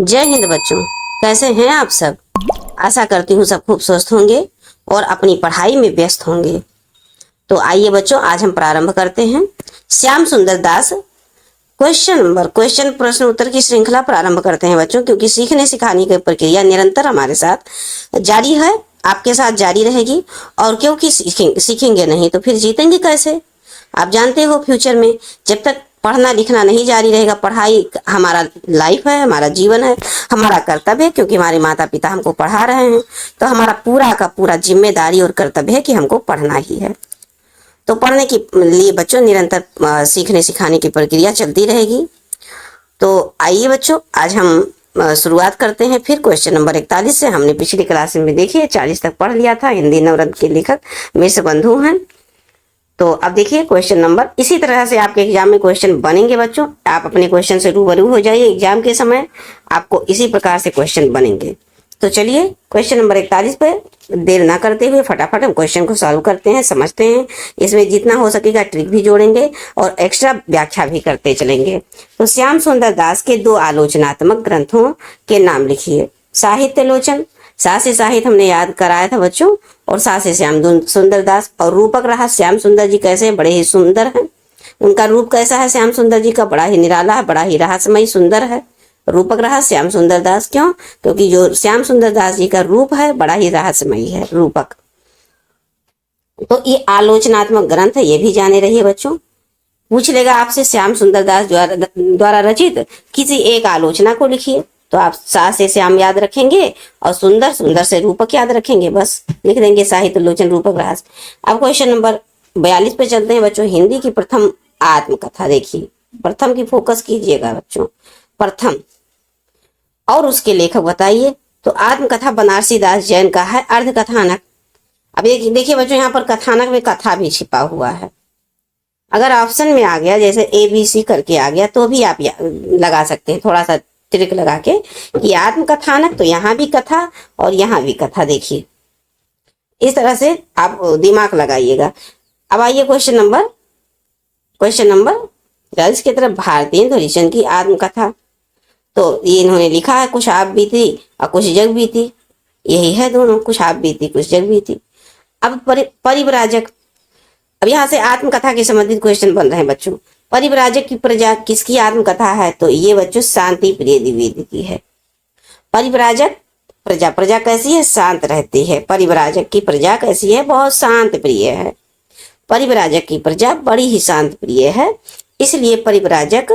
जय हिंद बच्चों, कैसे हैं आप सब। आशा करती हूँ सब खूब स्वस्थ होंगे और अपनी पढ़ाई में व्यस्त होंगे। तो आइए बच्चों, आज हम प्रारंभ करते हैं श्याम सुंदर दास क्वेश्चन प्रश्न उत्तर की श्रृंखला प्रारंभ करते हैं बच्चों, क्योंकि सीखने सिखाने की प्रक्रिया निरंतर हमारे साथ जारी है, आपके साथ जारी रहेगी। और क्योंकि सीखेंगे नहीं तो फिर जीतेंगे कैसे। आप जानते हो, फ्यूचर में जब तक पढ़ना लिखना नहीं जारी रहेगा, पढ़ाई हमारा लाइफ है, हमारा जीवन है, हमारा कर्तव्य है, क्योंकि हमारे माता पिता हमको पढ़ा रहे हैं, तो हमारा पूरा का पूरा जिम्मेदारी और कर्तव्य है कि हमको पढ़ना ही है। तो पढ़ने के लिए बच्चों निरंतर सीखने सिखाने की प्रक्रिया चलती रहेगी। तो आइए बच्चों, आज हम शुरुआत करते हैं फिर क्वेश्चन नंबर 41 से। हमने पिछली क्लास में देखिए 40 तक पढ़ लिया था। हिंदी नवरत्न के लेखक मिश्र बंधु हैं। तो अब देखिए क्वेश्चन नंबर, इसी तरह से आपके एग्जाम में क्वेश्चन बनेंगे बच्चों। आप अपने क्वेश्चन से रूबरू हो जाइए, एग्जाम के समय आपको इसी प्रकार से क्वेश्चन बनेंगे। तो चलिए क्वेश्चन नंबर 41 पे देर ना करते हुए फटाफट हम क्वेश्चन को सॉल्व करते हैं, समझते हैं। इसमें जितना हो सकेगा ट्रिक भी जोड़ेंगे और एक्स्ट्रा व्याख्या भी करते चलेंगे। तो श्याम सुंदर दास के 2 आलोचनात्मक ग्रंथों के नाम लिखिए। साहित्य लोचन, सा से साहित्य हमने याद कराया था बच्चों, और सा से श्याम सुंदर दास। और रूपक रहा श्याम सुंदर जी कैसे हैं, बड़े ही सुंदर हैं। उनका रूप कैसा है श्याम सुंदर जी का, बड़ा ही निराला है, बड़ा ही रहस्यमय सुंदर है। रूपक रहा श्याम सुंदर दास, क्यों? क्योंकि जो श्याम सुंदर दास जी का रूप है बड़ा ही रहस्यमय है, रूपक। तो ये आलोचनात्मक ग्रंथ है, ये भी जाने रहिए बच्चों। पूछ लेगा आपसे श्याम सुंदर दास द्वारा रचित किसी एक आलोचना को लिखिए, तो आप सा से श्याम याद रखेंगे और सुंदर सुंदर से रूपक याद रखेंगे, बस लिख देंगे साहित्य लोचन रूपक रहास। अब क्वेश्चन नंबर 42 पे चलते हैं बच्चों। हिंदी की प्रथम आत्मकथा देखिए, प्रथम की फोकस कीजिएगा बच्चों, प्रथम, और उसके लेखक बताइए। तो आत्मकथा बनारसी दास जैन का है, अर्ध कथानक। अब देखिए बच्चों, यहाँ पर कथानक में कथा भी छिपा हुआ है। अगर ऑप्शन में आ गया, जैसे ABC करके आ गया, तो भी आप लगा सकते हैं, थोड़ा सा ट्रिक लगा के कि आत्मकथानक, तो यहाँ भी कथा और यहाँ भी कथा। देखिए इस तरह से आप दिमाग लगाइएगा। अब आइए क्वेश्चन नंबर 42 की तरफ। भारतीय हरिश्चंद्र की आत्मकथा, तो ये इन्होंने लिखा है, कुछ आप बीती और कुछ जग बीती, यही है दोनों, कुछ आप बीती कुछ जग बीती। अब परिव्राजक, अब यहाँ से आत्मकथा के संबंधित क्वेश्चन बन रहे हैं बच्चों। परिव्राजक की प्रजा किसकी आत्मकथा है, तो ये बच्चों शांति प्रिय द्विवेदी की है। परिव्राजक प्रजा कैसी है, शांत रहती है। परिव्राजक की प्रजा कैसी है, बहुत शांत प्रिय है। परिव्राजक की प्रजा बड़ी ही शांत प्रिय है, इसलिए परिव्राजक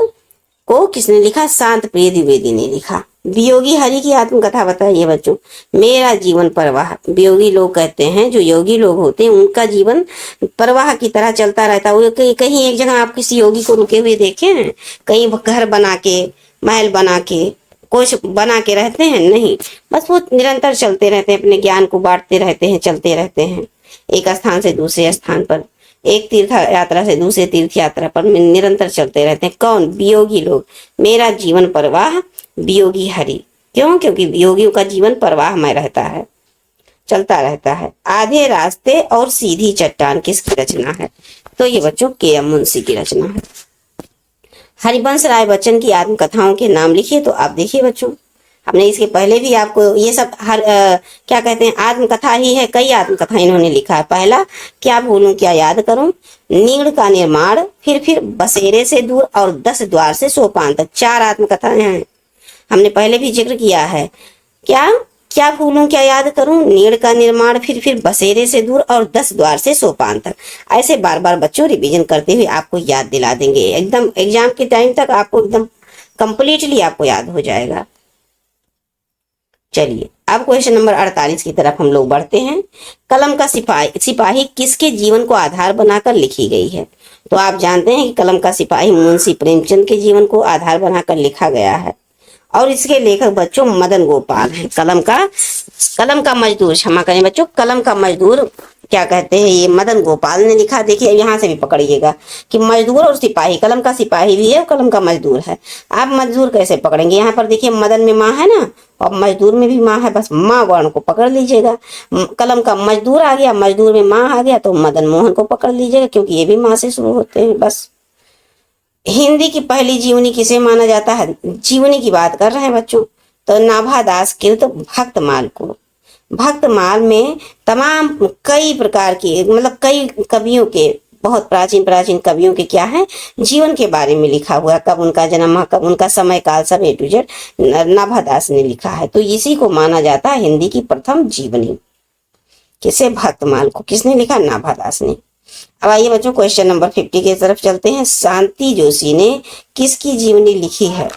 को किसने लिखा, शांत प्रिय द्विवेदी ने लिखा। वियोगी हरि की आत्मकथा बताइए बच्चों। मेरा जीवन प्रवाह, वियोगी लोग कहते हैं, जो योगी लोग होते हैं उनका जीवन प्रवाह की तरह चलता रहता है। वो कहीं एक जगह आप किसी योगी को रुके हुए देखे हैं, कहीं घर बना के, महल बना के, कुछ बना के रहते हैं, नहीं, बस वो निरंतर चलते रहते हैं, अपने ज्ञान को बांटते रहते हैं, चलते रहते हैं, एक स्थान से दूसरे स्थान पर, एक तीर्थ यात्रा से दूसरे तीर्थ यात्रा पर निरंतर चलते रहते हैं। कौन? वियोगी लोग। मेरा जीवन प्रवाह वियोगी हरि, क्यों? क्योंकि वियोगियों का जीवन प्रवाह में रहता है, चलता रहता है। आधे रास्ते और सीधी चट्टान किसकी रचना है, तो ये बच्चों KM मुंशी की रचना है। हरिवंश राय बच्चन की आत्मकथाओं के नाम लिखिए। तो आप देखिए बच्चों, हमने इसके पहले भी आपको ये सब क्या कहते हैं, आत्मकथा ही है, कई आत्मकथा इन्होंने लिखा है। पहला, क्या भूलूं क्या याद करूं, नीड़ का निर्माण, फिर बसेरे से दूर और 10 द्वार से सोपान तक, 4 आत्मकथाएं हैं, हमने पहले भी जिक्र किया है। क्या भूलूं क्या याद करूं, नीड़ का निर्माण, फिर बसेरे से दूर और 10 द्वार से सोपान तक। ऐसे बार बार बच्चों रिवीजन करते हुए आपको याद दिला देंगे, एकदम एग्जाम के टाइम तक आपको एकदम कंप्लीटली आपको याद हो जाएगा। चलिए अब क्वेश्चन नंबर 48 की तरफ हम लोग बढ़ते हैं। कलम का सिपाही किसके जीवन को आधार बनाकर लिखी गई है, तो आप जानते हैं कि कलम का सिपाही मुंशी प्रेमचंद के जीवन को आधार बनाकर लिखा गया है, और इसके लेखक बच्चों मदन गोपाल हैं। कलम का मजदूर, क्षमा करें बच्चों, कलम का मजदूर क्या कहते हैं, ये मदन गोपाल ने लिखा। देखिए यहाँ से भी पकड़िएगा कि मजदूर और सिपाही, कलम का सिपाही भी है, कलम का मजदूर है। आप मजदूर कैसे पकड़ेंगे, यहाँ पर देखिए मदन में माँ है ना, और मजदूर में भी माँ है, बस माँ वर्ण को पकड़ लीजिएगा। कलम का मजदूर आ गया, मजदूर में माँ आ गया, तो मदन मोहन को पकड़ लीजिएगा, क्योंकि ये भी माँ से शुरू होते हैं। बस हिंदी की पहली जीवनी किसे माना जाता है, जीवनी की बात कर रहे हैं बच्चों, तो नाभादास कृत भक्तमाल को, भक्तमाल में तमाम कई प्रकार की मतलब कई कवियों के, बहुत प्राचीन प्राचीन कवियों के क्या है, जीवन के बारे में लिखा हुआ है, कब उनका जन्म, कब उनका समय काल, सब ए टू जेड नाभादास ने लिखा है। तो इसी को माना जाता है हिंदी की प्रथम जीवनी। किसे? भक्तमाल को। किसने लिखा? नाभादास ने। अब आइए बच्चों क्वेश्चन नंबर 50 की तरफ चलते हैं। शांति जोशी ने किसकी जीवनी लिखी है?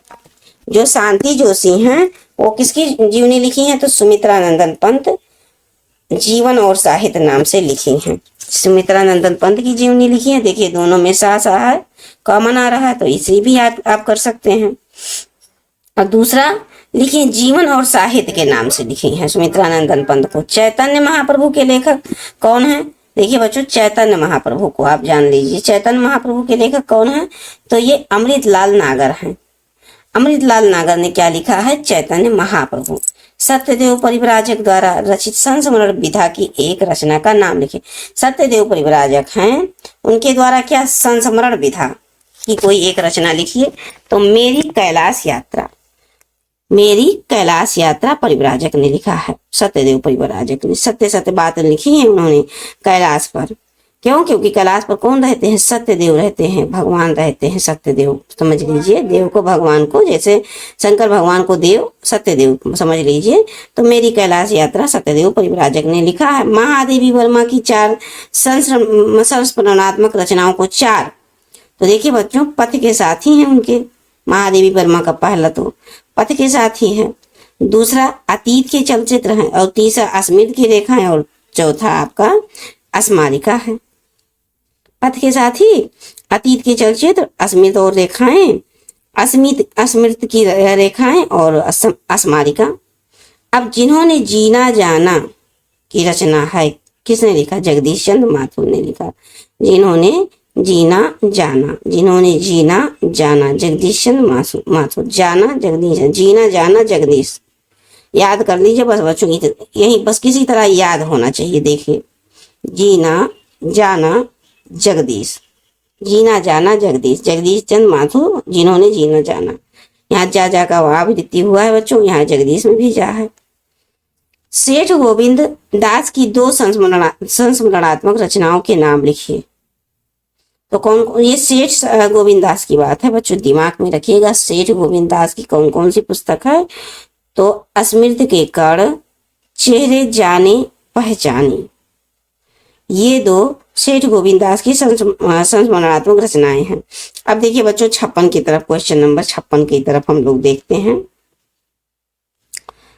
जो शांति जोशी हैं वो किसकी जीवनी लिखी है? तो सुमित्रा नंदन पंत जीवन और साहित्य नाम से लिखी हैं। सुमित्रा नंदन पंत की जीवनी लिखी है। देखिए दोनों में सा है, कॉमन आ रहा है, तो इसे भी आप कर सकते हैं। और दूसरा लिखिए जीवन और साहित्य के नाम से लिखी है सुमित्रा नंदन पंत को। चैतन्य महाप्रभु के लेखक कौन है? देखिए बच्चों चैतन्य महाप्रभु को आप जान लीजिए। चैतन्य महाप्रभु के लेखक कौन है? तो ये अमृतलाल नागर हैं। अमृतलाल नागर ने क्या लिखा है? चैतन्य महाप्रभु। सत्यदेव परिव्राजक द्वारा रचित संस्मरण विधा की एक रचना का नाम लिखे। सत्यदेव परिव्राजक हैं, उनके द्वारा क्या संस्मरण विधा की कोई एक रचना लिखिए। तो मेरी कैलाश यात्रा, मेरी कैलाश यात्रा परिव्राजक ने लिखा है। सत्यदेव परिव्राजक ने सत्य सत्य बात लिखी है उन्होंने कैलाश पर। क्यों? क्योंकि कैलाश पर कौन रहते हैं? सत्यदेव रहते हैं, भगवान रहते हैं सत्यदेव। समझ लीजिए देव को भगवान को, जैसे शंकर भगवान को देव, सत्यदेव समझ लीजिए। तो मेरी कैलाश यात्रा सत्यदेव परिव्राजक ने लिखा है। महादेवी वर्मा की 4 संस्मरणात्मक रचनाओं को 4, तो देखिए बच्चों पथ के साथी हैं उनके। महादेवी वर्मा का पहला तो पथ के साथी है, दूसरा अतीत के चलचित्र हैं, और तीसरा स्मृति की रेखाएं, और चौथा आपका स्मारिका है। पथ के साथी, अतीत के चलचित्र, अस्मित और रेखाएं, अस्मृत की रेखाएं और स्मारिका। अब जिन्होंने जीना जाना की रचना है, किसने लिखा? जगदीश चंद्र माथुर ने लिखा। जिन्होंने जीना जाना, जिन्होंने जीना जाना, जगदीश चंद्र माथुर। जाना जगदीश, जीना जाना जगदीश। याद कर लीजिए बस बच्चों, यही बस किसी तरह याद होना चाहिए। देखिए जीना जाना जगदीश, जीना जाना जगदीश, जगदीश चंद्र माथुर, जिन्होंने जीना जाना। यहाँ जा का आवृत्ति हुआ है बच्चों, यहाँ जगदीश में भी जा है। सेठ गोविंद दास की 2 संस्मरणात्मक रचनाओं के नाम लिखिए। तो कौन? ये सेठ गोविंद दास की बात है बच्चों, दिमाग में रखिएगा। सेठ गोविंद दास की कौन कौन सी पुस्तक है? तो स्मृति के कण, चेहरे जाने पहचाने, ये 2 सेठ गोविंद दास की संस्मरणात्मक रचनाएं हैं। अब देखिए बच्चों 56 की तरफ, क्वेश्चन नंबर 56 की तरफ हम लोग देखते हैं।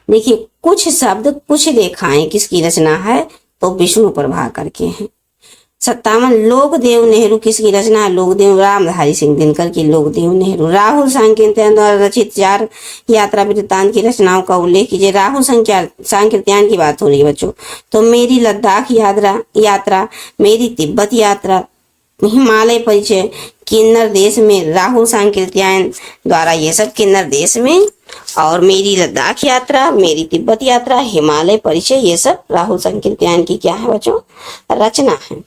देखिए कुछ शब्द कुछ रेखाएं किसकी रचना है? तो विष्णु प्रभाकर के हैं। 57 लोकदेव नेहरू किसकी रचना है? लोकदेव रामधारी सिंह दिनकर की लोकदेव नेहरू। राहुल सांकृत्यायन द्वारा रचित 4 यात्रा वृत्तांत की रचनाओं का उल्लेख कीजिए। राहुल सांकृत्यायन की बात हो रही है बच्चों, तो मेरी लद्दाख यात्रा, मेरी तिब्बत यात्रा, हिमालय परिचय, किन्नर देश में राहुल सांकृत्यायन द्वारा, ये सब किन्नर देश में, और मेरी लद्दाख यात्रा, मेरी तिब्बत यात्रा, हिमालय परिचय, ये सब राहुल सांकृत्यायन की क्या है बच्चों? रचना है।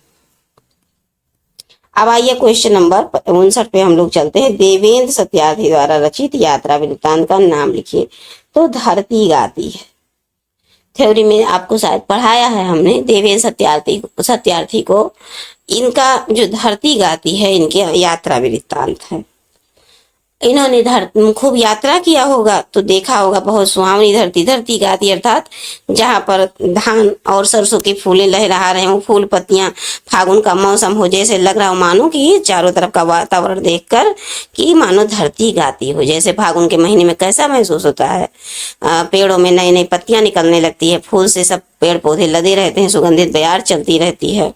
अब आइए क्वेश्चन नंबर 59 पे हम लोग चलते हैं। देवेंद्र सत्यार्थी द्वारा रचित यात्रा वृत्तांत का नाम लिखिए। तो धरती गाती है, थ्योरी में आपको शायद पढ़ाया है हमने। देवेंद्र सत्यार्थी को इनका जो धरती गाती है, इनके यात्रा वृत्तांत है। इन्होंने खूब यात्रा किया होगा तो देखा होगा बहुत सुहावनी धरती, धरती गाती अर्थात जहाँ पर धान और सरसों के फूलें लहरा रहे हो, फूल पत्तियां, फागुन का मौसम हो, जैसे लग रहा हो मानो कि चारों तरफ का वातावरण देखकर कि मानो धरती गाती हो। जैसे फागुन के महीने में कैसा महसूस होता है? पेड़ों में नई नई पत्तियां निकलने लगती है, फूल से सब पेड़ पौधे लदे रहते हैं, सुगंधित बयार चलती रहती है।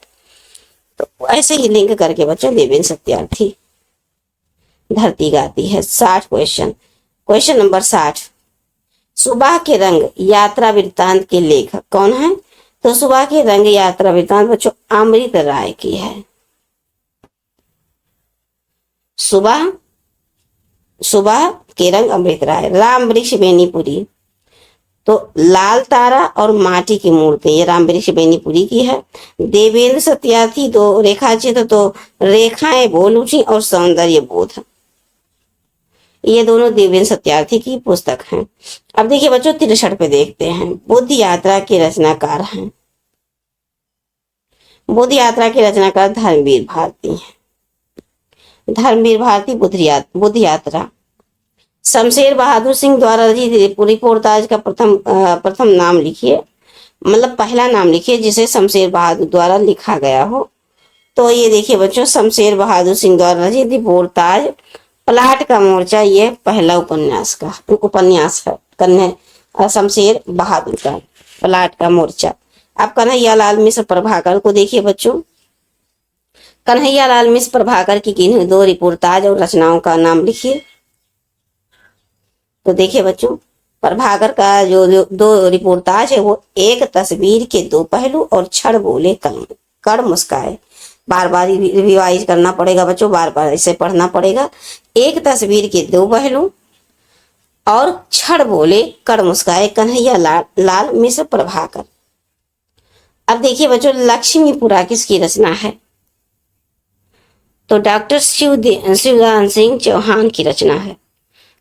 तो ऐसे ही लिंक करके बच्चों देवेंद्र सत्यार्थी धरती गाती है। 60 क्वेश्चन नंबर 60। सुबह के रंग यात्रा वृत्तांत के लेखक कौन है? तो सुबह के रंग यात्रा वृत्तांत बच्चों अमृत राय की है। सुबह के रंग अमृत राय। राम वृक्ष बेनीपुरी, तो लाल तारा और माटी की मूर्ति, ये राम वृक्ष बेनीपुरी की है। देवेंद्र सत्यार्थी 2 रेखा चित्र, तो रेखाएं बोल उठी और सौंदर्य बोध। ये दोनों देवेंद्र सत्यार्थी की पुस्तक हैं। अब देखिए बच्चों 63 पे देखते हैं। बुद्ध यात्रा के रचनाकार हैं। बुद्ध यात्रा के रचनाकार धर्मवीर भारती हैं। धर्मवीर भारती बुद्ध यात्रा। शमशेर बहादुर सिंह द्वारा रचित रिपोर्ताज का प्रथम नाम लिखिए, मतलब पहला नाम लिखिए जिसे शमशेर बहादुर द्वारा लिखा गया हो। तो ये देखिए बच्चों, शमशेर बहादुर सिंह द्वारा रचित रिपोर्ताज प्लाट का मोर्चा, ये पहला उपन्यास है कन्हैया शमशेर बहादुर का, प्लाट का मोर्चा। अब कन्हैया लाल मिश्र प्रभाकर को देखिए बच्चों। कन्हैया लाल मिश्र प्रभाकर की किन्हीं 2 रिपोर्ताज और रचनाओं का नाम लिखिए। तो देखिए बच्चों, प्रभाकर का जो 2 रिपोर्ताज है वो एक तस्वीर के 2 पहलू और छड़ बोले कड़ मुस्काए। बार बार रिवाइज करना पड़ेगा बच्चों, बार बार इसे पढ़ना पड़ेगा। एक तस्वीर के 2 पहलू और छड़ बोले कड़ मुस्काए, कन्हैया लाल मिश्र प्रभाकर। अब देखिए बच्चों, लक्ष्मीपुरा किसकी रचना है? तो डॉक्टर शिवदान सिंह चौहान की रचना है।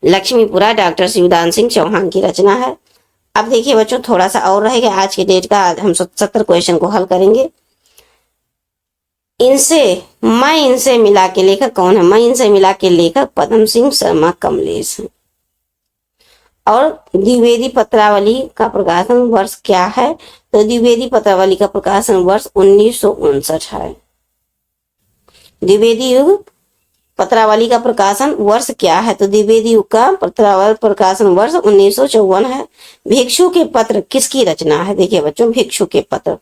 लक्ष्मीपुरा डॉक्टर शिवदान सिंह चौहान की रचना है। अब देखिए बच्चों, थोड़ा सा और रहेगा आज के डेट का। आज हम 70 क्वेश्चन को हल करेंगे। मैं इनसे मिला के लेखक कौन है? मैं इनसे मिला के लेखक पद्म सिंह शर्मा कमलेश हैं। और द्विवेदी पत्रावली का प्रकाशन वर्ष क्या है? तो द्विवेदी पत्रावली का प्रकाशन वर्ष 1959 है। द्विवेदी युग पत्रावली का प्रकाशन वर्ष क्या है? तो द्विवेदी युग का पत्रावली प्रकाशन वर्ष 1954 है। भिक्षु के पत्र किसकी रचना है? देखिए बच्चों, भिक्षु के पत्र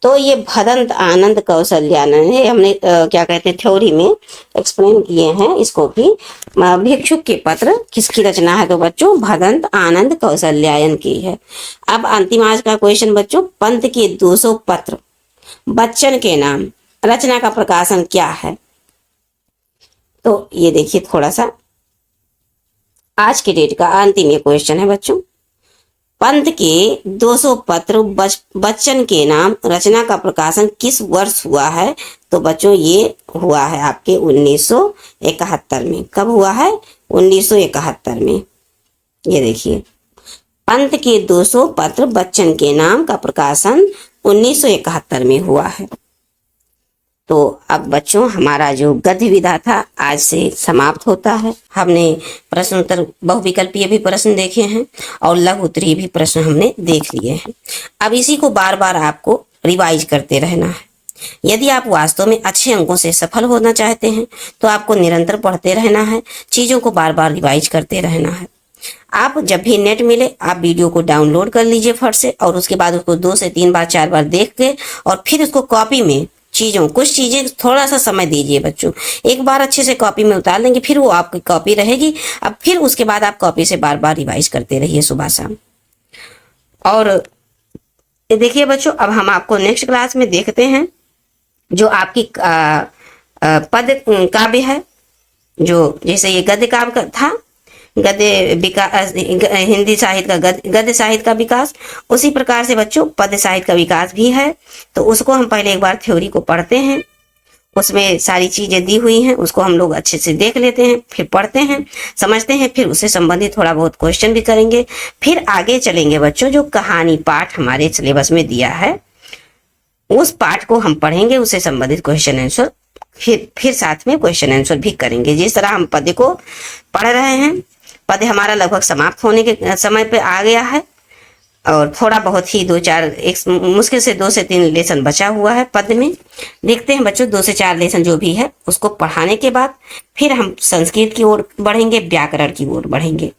तो ये भदंत आनंद कौशल्यानंद है। हमने क्या कहते हैं थ्योरी में एक्सप्लेन किए हैं इसको भी। भिक्षु के पत्र किसकी रचना है? तो बच्चों भदंत आनंद कौशल्यायन की है। अब अंतिम आज का क्वेश्चन बच्चों, पंत के 200 पत्र बच्चन के नाम रचना का प्रकाशन क्या है? तो ये देखिए थोड़ा सा आज के डेट का अंतिम ये क्वेश्चन है बच्चों। पंत के 200 पत्र बच्चन के नाम रचना का प्रकाशन किस वर्ष हुआ है? तो बच्चों ये हुआ है आपके 1971 में। कब हुआ है? 1971 में। ये देखिए, पंत के 200 पत्र बच्चन के नाम का प्रकाशन 1971 में हुआ है। तो अब बच्चों हमारा जो गद्य विधा था आज से समाप्त होता है। हमने प्रश्नोत्तर बहुविकल्पीय भी प्रश्न देखे हैं और लघु उत्तरीय भी प्रश्न हमने देख लिए हैं। अब इसी को बार बार आपको रिवाइज करते रहना है। यदि आप वास्तव में अच्छे अंकों से सफल होना चाहते हैं तो आपको निरंतर पढ़ते रहना है, चीजों को बार बार रिवाइज करते रहना है। आप जब भी नेट मिले आप वीडियो को डाउनलोड कर लीजिए फट से, और उसके बाद उसको 2 से 3 बार 4 बार देख के और फिर उसको कॉपी में कुछ चीजें थोड़ा सा समय दीजिए बच्चों। एक बार अच्छे से कॉपी में उतार लेंगे फिर वो आपकी कॉपी रहेगी। अब फिर उसके बाद आप कॉपी से बार बार रिवाइज करते रहिए सुबह शाम। और देखिए बच्चों, अब हम आपको नेक्स्ट क्लास में देखते हैं जो आपकी पद काव्य है, जो जैसे ये गद्य काव्य था, गद्य विकास, हिंदी साहित्य का गद्य साहित्य का विकास, उसी प्रकार से बच्चों पद्य साहित्य का विकास भी है। तो उसको हम पहले एक बार थ्योरी को पढ़ते हैं, उसमें सारी चीजें दी हुई हैं, उसको हम लोग अच्छे से देख लेते हैं, फिर पढ़ते हैं, समझते हैं, फिर उससे संबंधित थोड़ा बहुत क्वेश्चन भी करेंगे। फिर आगे चलेंगे बच्चों, जो कहानी पाठ हमारे सिलेबस में दिया है उस पाठ को हम पढ़ेंगे, उससे संबंधित क्वेश्चन आंसर फिर साथ में क्वेश्चन आंसर भी करेंगे। जिस तरह हम पद्य को पढ़ रहे हैं, पद्य हमारा लगभग समाप्त होने के समय पे आ गया है और थोड़ा बहुत ही 2-4 एक मुश्किल से 2 से 3 लेसन बचा हुआ है पद्य में। देखते हैं बच्चों 2 से 4 लेसन जो भी है उसको पढ़ाने के बाद फिर हम संस्कृत की ओर बढ़ेंगे, व्याकरण की ओर बढ़ेंगे।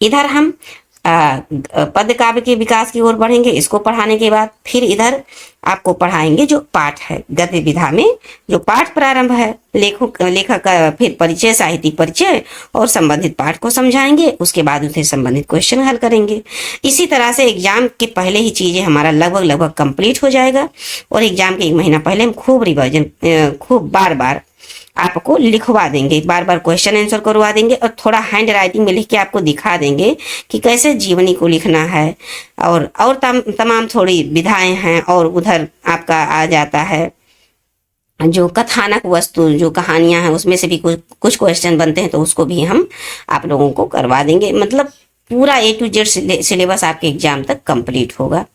इधर हम पद्य काव्य के विकास की ओर बढ़ेंगे, इसको पढ़ाने के बाद फिर इधर आपको पढ़ाएंगे जो पाठ है गद्य विधा में, जो पाठ प्रारंभ है, लेखक का फिर परिचय, साहित्यिक परिचय और संबंधित पाठ को समझाएंगे। उसके बाद उससे संबंधित क्वेश्चन हल करेंगे। इसी तरह से एग्जाम के पहले ही चीजें हमारा लगभग कंप्लीट हो जाएगा और एग्जाम के 1 महीना पहले हम खूब रिविजन, खूब बार बार आपको लिखवा देंगे, बार बार क्वेश्चन आंसर करवा देंगे और थोड़ा हैंड राइटिंग में लिख के आपको दिखा देंगे कि कैसे जीवनी को लिखना है। और तमाम थोड़ी विधाएं हैं और उधर आपका आ जाता है जो कथानक वस्तु जो कहानियां हैं उसमें से भी कुछ कुछ क्वेश्चन बनते हैं, तो उसको भी हम आप लोगों को करवा देंगे। मतलब पूरा A to Z सिलेबस आपके एग्जाम तक कंप्लीट होगा।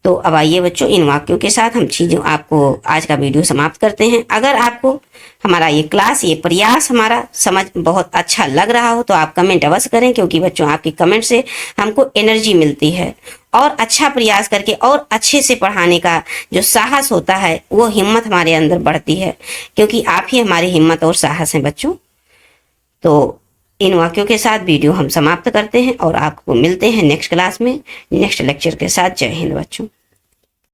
तो अब आइए बच्चों, इन वाक्यों के साथ हम चीज़ों आपको आज का वीडियो समाप्त करते हैं। अगर आपको हमारा ये क्लास, ये प्रयास हमारा समझ बहुत अच्छा लग रहा हो तो आप कमेंट अवश्य करें, क्योंकि बच्चों आपके कमेंट से हमको एनर्जी मिलती है और अच्छा प्रयास करके और अच्छे से पढ़ाने का जो साहस होता है, वो हिम्मत हमारे अंदर बढ़ती है, क्योंकि आप ही हमारी हिम्मत और साहस हैं बच्चों। तो इन वाक्यों के साथ वीडियो हम समाप्त करते हैं और आपको मिलते हैं नेक्स्ट क्लास में नेक्स्ट लेक्चर के साथ। जय हिंद बच्चों।